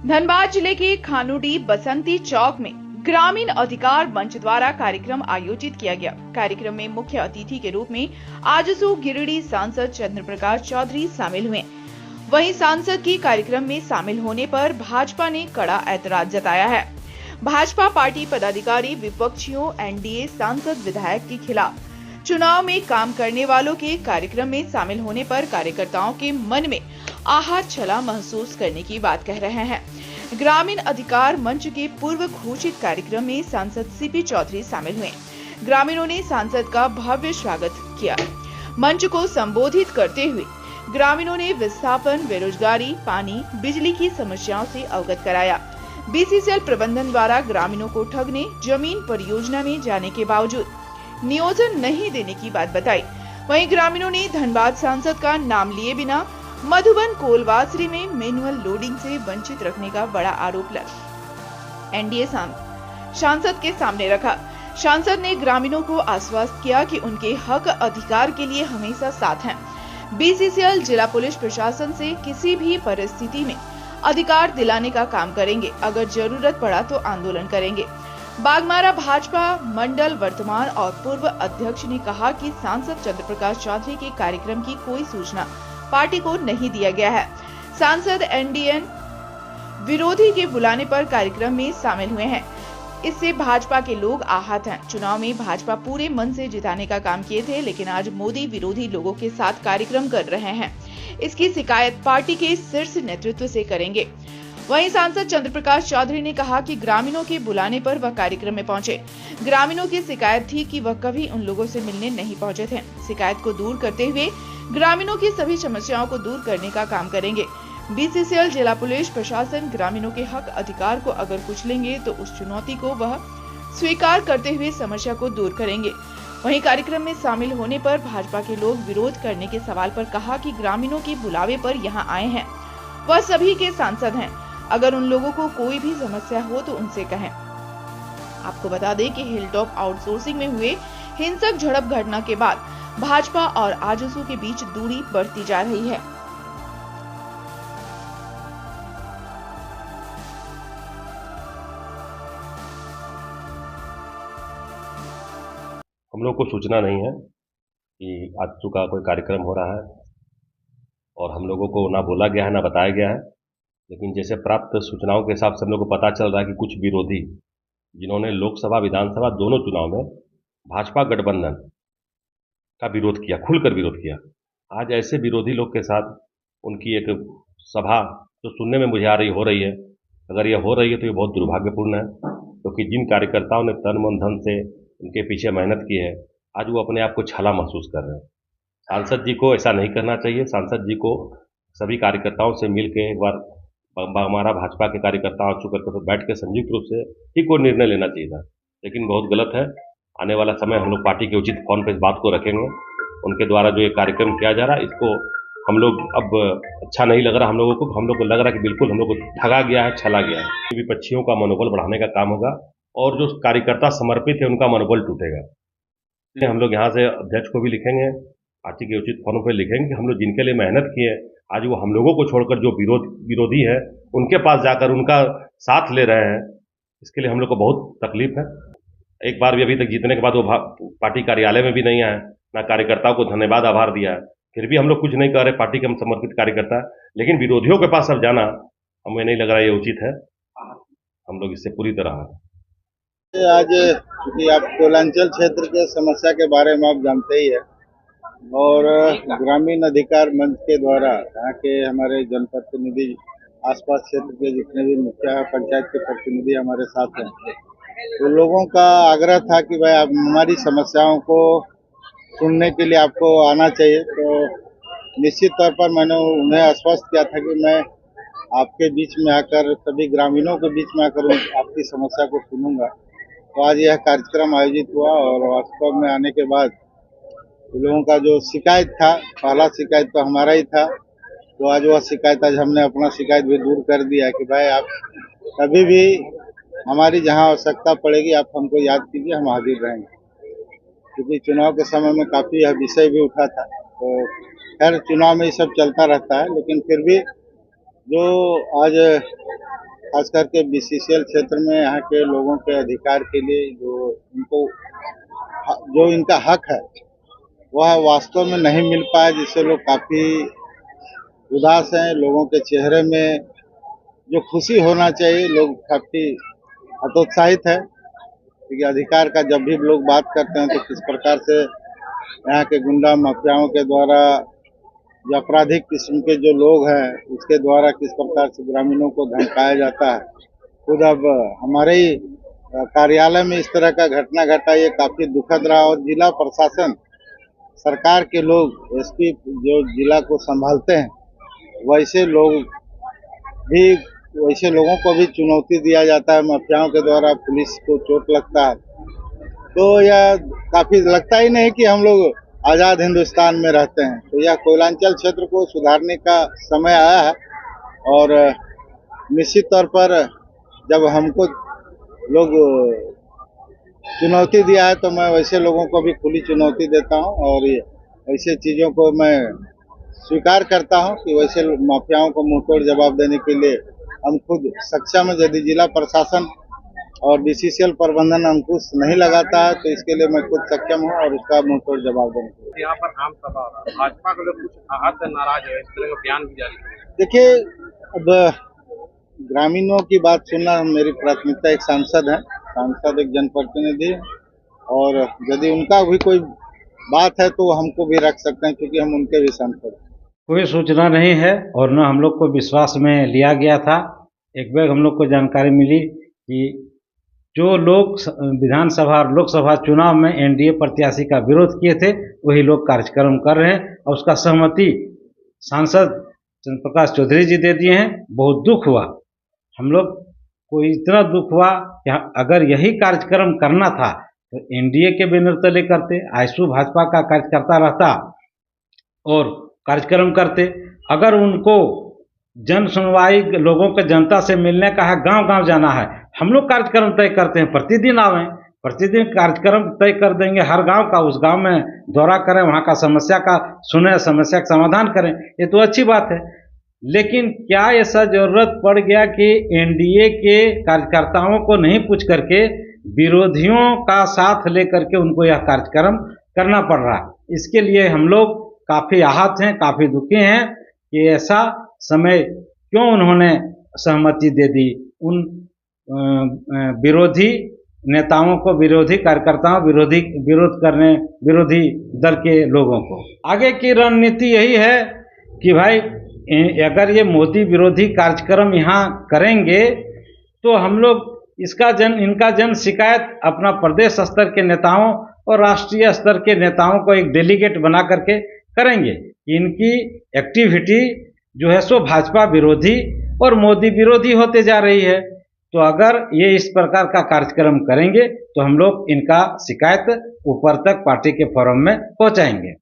धनबाद जिले के खानुडी बसंती चौक में ग्रामीण अधिकार मंच द्वारा कार्यक्रम आयोजित किया गया। कार्यक्रम में मुख्य अतिथि के रूप में आजसू गिरिडीह सांसद चंद्र प्रकाश चौधरी शामिल हुए। वहीं सांसद की कार्यक्रम में शामिल होने पर भाजपा ने कड़ा ऐतराज जताया है। भाजपा पार्टी पदाधिकारी विपक्षियों, एनडीए सांसद, विधायक के खिलाफ चुनाव में काम करने वालों के कार्यक्रम में शामिल होने पर कार्यकर्ताओं के मन में आहत छला महसूस करने की बात कह रहे हैं। ग्रामीण अधिकार मंच के पूर्व घोषित कार्यक्रम में सांसद सीपी चौधरी शामिल हुए। ग्रामीणों ने सांसद का भव्य स्वागत किया। मंच को संबोधित करते हुए ग्रामीणों ने विस्थापन, बेरोजगारी, पानी, बिजली की समस्याओं से अवगत कराया। बीसीसीएल प्रबंधन द्वारा ग्रामीणों को ठगने, जमीन परियोजना में जाने के बावजूद नियोजन नहीं देने की बात बताई। वहीं ग्रामीणों ने धनबाद सांसद का नाम लिए बिना मधुबन कोलवासरी में मैनुअल लोडिंग से वंचित रखने का बड़ा आरोप एनडीए सांसद के सामने रखा। सांसद ने ग्रामीणों को आश्वस्त किया कि उनके हक अधिकार के लिए हमेशा साथ हैं। बीसीसीएल जिला पुलिस प्रशासन से किसी भी परिस्थिति में अधिकार दिलाने का काम करेंगे। अगर जरूरत पड़ा तो आंदोलन करेंगे। बागमारा भाजपा मंडल वर्तमान और पूर्व अध्यक्ष ने कहा कि सांसद चंद्र प्रकाश चौधरी के कार्यक्रम की कोई सूचना पार्टी को नहीं दिया गया है। सांसद एनडीए विरोधी के बुलाने पर कार्यक्रम में शामिल हुए हैं। इससे भाजपा के लोग आहत हैं। चुनाव में भाजपा पूरे मन से जिताने का काम किए थे, लेकिन आज मोदी विरोधी लोगों के साथ कार्यक्रम कर रहे हैं। इसकी शिकायत पार्टी के शीर्ष नेतृत्व से करेंगे। वहीं सांसद चंद्र प्रकाश चौधरी ने कहा कि ग्रामीणों के बुलाने पर वह कार्यक्रम में पहुंचे। ग्रामीणों की शिकायत थी कि वह कभी उन लोगों से मिलने नहीं पहुंचे थे। शिकायत को दूर करते हुए ग्रामीणों की सभी समस्याओं को दूर करने का काम करेंगे। बीसीसीएल जिला पुलिस प्रशासन ग्रामीणों के हक अधिकार को अगर कुचलेंगे तो उस चुनौती को वह स्वीकार करते हुए समस्या को दूर करेंगे। वहीं कार्यक्रम में शामिल होने पर भाजपा के लोग विरोध करने के सवाल पर कहा कि ग्रामीणों के बुलावे पर यहां आए हैं, वह सभी के सांसद हैं। अगर उन लोगों को कोई भी समस्या हो तो उनसे कहें। आपको बता दें कि हिलटॉप आउटसोर्सिंग में हुए हिंसक झड़प घटना के बाद भाजपा और आजसू के बीच दूरी बढ़ती जा रही है। हम लोग को सूचना नहीं है कि आजसू का कोई कार्यक्रम हो रहा है और हम लोगों को ना बोला गया है ना बताया गया है। लेकिन जैसे प्राप्त सूचनाओं के हिसाब से हम लोग को पता चल रहा है कि कुछ विरोधी, जिन्होंने लोकसभा विधानसभा दोनों चुनाव में भाजपा गठबंधन का विरोध किया, खुलकर विरोध किया, आज ऐसे विरोधी लोग के साथ उनकी एक सभा जो सुनने में मुझे हो रही है, अगर ये हो रही है तो ये बहुत दुर्भाग्यपूर्ण है। क्योंकि जिन कार्यकर्ताओं ने तन मन धन से उनके पीछे मेहनत की है, आज वो अपने आप को छला महसूस कर रहे हैं। सांसद जी को ऐसा नहीं करना चाहिए। सांसद जी को सभी कार्यकर्ताओं से मिल के एक बार हमारा भाजपा के कार्यकर्ता आ चुकर के तो बैठ के संयुक्त रूप से ही कोई निर्णय लेना चाहिए था, लेकिन बहुत गलत है। आने वाला समय हम लोग पार्टी के उचित फोन पर इस बात को रखेंगे। उनके द्वारा जो ये कार्यक्रम किया जा रहा है, इसको हम लोग अब अच्छा नहीं लग रहा। हम लोगों को लग रहा है कि बिल्कुल हम लोग को ठगा गया है, छला गया है। विपक्षियों का मनोबल बढ़ाने का काम होगा और जो कार्यकर्ता समर्पित है उनका मनोबल टूटेगा। इसलिए हम लोग यहाँ से अध्यक्ष को भी लिखेंगे, पार्टी के उचित फोनों पर लिखेंगे कि हम लोग जिनके लिए मेहनत किए, आज वो हम लोगों को छोड़कर जो विरोधी है उनके पास जाकर उनका साथ ले रहे हैं। इसके लिए हम लोग को बहुत तकलीफ है। एक बार भी अभी तक जीतने के बाद वो पार्टी कार्यालय में भी नहीं आए, ना कार्यकर्ताओं को धन्यवाद आभार दिया है। फिर भी हम लोग कुछ नहीं कर रहे, पार्टी के हम समर्पित कार्यकर्ता, लेकिन विरोधियों के पास अब जाना हमें नहीं लग रहा ये उचित है। हम लोग इससे पूरी तरह आज क्योंकि आप कोलांचल क्षेत्र के समस्या के बारे में आप जानते ही है और ग्रामीण अधिकार मंच के द्वारा यहाँ के हमारे जनप्रतिनिधि, आसपास क्षेत्र के जितने भी मुखिया पंचायत के प्रतिनिधि हमारे साथ हैं, तो लोगों का आग्रह था कि भाई आप हमारी समस्याओं को सुनने के लिए आपको आना चाहिए। तो निश्चित तौर पर मैंने उन्हें आश्वस्त किया था कि मैं आपके बीच में आकर, सभी ग्रामीणों के बीच में आकर आपकी समस्या को सुनूंगा। तो आज यह कार्यक्रम आयोजित हुआ और वास्तव में आने के बाद लोगों का जो शिकायत था, पहला शिकायत तो हमारा ही था, तो आज वह शिकायत, आज हमने अपना शिकायत भी दूर कर दिया कि भाई आप कभी भी हमारी जहां आवश्यकता पड़ेगी आप हमको याद कीजिए, हम हाजिर रहेंगे। क्योंकि चुनाव के समय में काफी यह विषय भी उठा था। तो खैर चुनाव में ये सब चलता रहता है, लेकिन फिर भी जो आज खास करके बीसीसीएल क्षेत्र में यहाँ के लोगों के अधिकार के लिए जो इनका हक है वह वास्तव में नहीं मिल पाया, जिससे लोग काफी उदास हैं। लोगों के चेहरे में जो खुशी होना चाहिए, लोग काफी हतोत्साहित है, क्योंकि अधिकार का जब भी लोग बात करते हैं तो किस प्रकार से यहाँ के गुंडा माफियाओं के द्वारा, जो आपराधिक किस्म के जो लोग हैं उसके द्वारा किस प्रकार से ग्रामीणों को धमकाया जाता है। खुद अब हमारे ही कार्यालय में इस तरह का घटना घटा, ये काफी दुखद रहा। और जिला प्रशासन, सरकार के लोग, एसपी जो जिला को संभालते हैं, वैसे लोगों को भी चुनौती दिया जाता है माफियाओं के द्वारा, पुलिस को चोट लगता है। तो यह काफी लगता ही नहीं कि हम लोग आजाद हिंदुस्तान में रहते हैं। तो यह कोयलांचल क्षेत्र को सुधारने का समय आया है और निश्चित तौर पर जब हमको लोग चुनौती दिया है तो मैं वैसे लोगों को भी खुली चुनौती देता हूं और ऐसे चीजों को मैं स्वीकार करता हूं कि वैसे माफियाओं को मुंहतोड़ जवाब देने के लिए हम खुद सक्षम है। यदि जिला प्रशासन और बीसीसीएल प्रबंधन अंकुश नहीं लगाता है तो इसके लिए मैं खुद सक्षम हूँ और उसका मुंहतोड़ जवाब देने के लिए। यहाँ पर आम सभा भाजपा के लोग कुछ आहत नाराज है, इस तरह का बयान भी जारी किया। देखिए, अब ग्रामीणों की बात सुनना मेरी प्राथमिकता। एक सांसद है, सांसद एक जनप्रतिनिधि, और यदि उनका भी कोई बात है तो हमको भी रख सकते हैं, क्योंकि हम उनके भी सांसद हैं। कोई सूचना नहीं है और न हम लोग को विश्वास में लिया गया था। एक बार हम लोग को जानकारी मिली कि जो लोग विधानसभा और लोकसभा चुनाव में एनडीए प्रत्याशी का विरोध किए थे वही लोग कार्यक्रम कर रहे हैं और उसका सहमति सांसद चंद्र प्रकाश चौधरी जी दे दिए हैं। बहुत दुख हुआ, हम लोग को इतना दुख हुआ कि अगर यही कार्यक्रम करना था तो एनडीए के बैनर तले करते, आईएसयू भाजपा का कार्यकर्ता रहता और कार्यक्रम करते। अगर उनको जन सुनवाई, लोगों के जनता से मिलने का है, गांव गांव जाना है, हम लोग कार्यक्रम तय करते हैं, प्रतिदिन आवें, प्रतिदिन कार्यक्रम तय कर देंगे, हर गांव का, उस गांव में दौरा करें, वहां का समस्या का सुने, समस्या का समाधान करें, ये तो अच्छी बात है। लेकिन क्या ऐसा जरूरत पड़ गया कि एनडीए के कार्यकर्ताओं को नहीं पूछ करके विरोधियों का साथ लेकर के उनको यह कार्यक्रम करना पड़ रहा है। इसके लिए हम लोग काफी आहत हैं, काफी दुखी हैं कि ऐसा समय क्यों उन्होंने सहमति दे दी उन विरोधी नेताओं को, विरोधी कार्यकर्ताओं, विरोधी दल के लोगों को। आगे की रणनीति यही है कि भाई अगर ये मोदी विरोधी कार्यक्रम यहाँ करेंगे तो हम लोग इनका जन शिकायत अपना प्रदेश स्तर के नेताओं और राष्ट्रीय स्तर के नेताओं को एक डेलीगेट बना करके करेंगे। इनकी एक्टिविटी जो है सो भाजपा विरोधी और मोदी विरोधी होते जा रही है। तो अगर ये इस प्रकार का कार्यक्रम करेंगे तो हम लोग इनका शिकायत ऊपर तक पार्टी के फोरम में पहुंचाएंगे।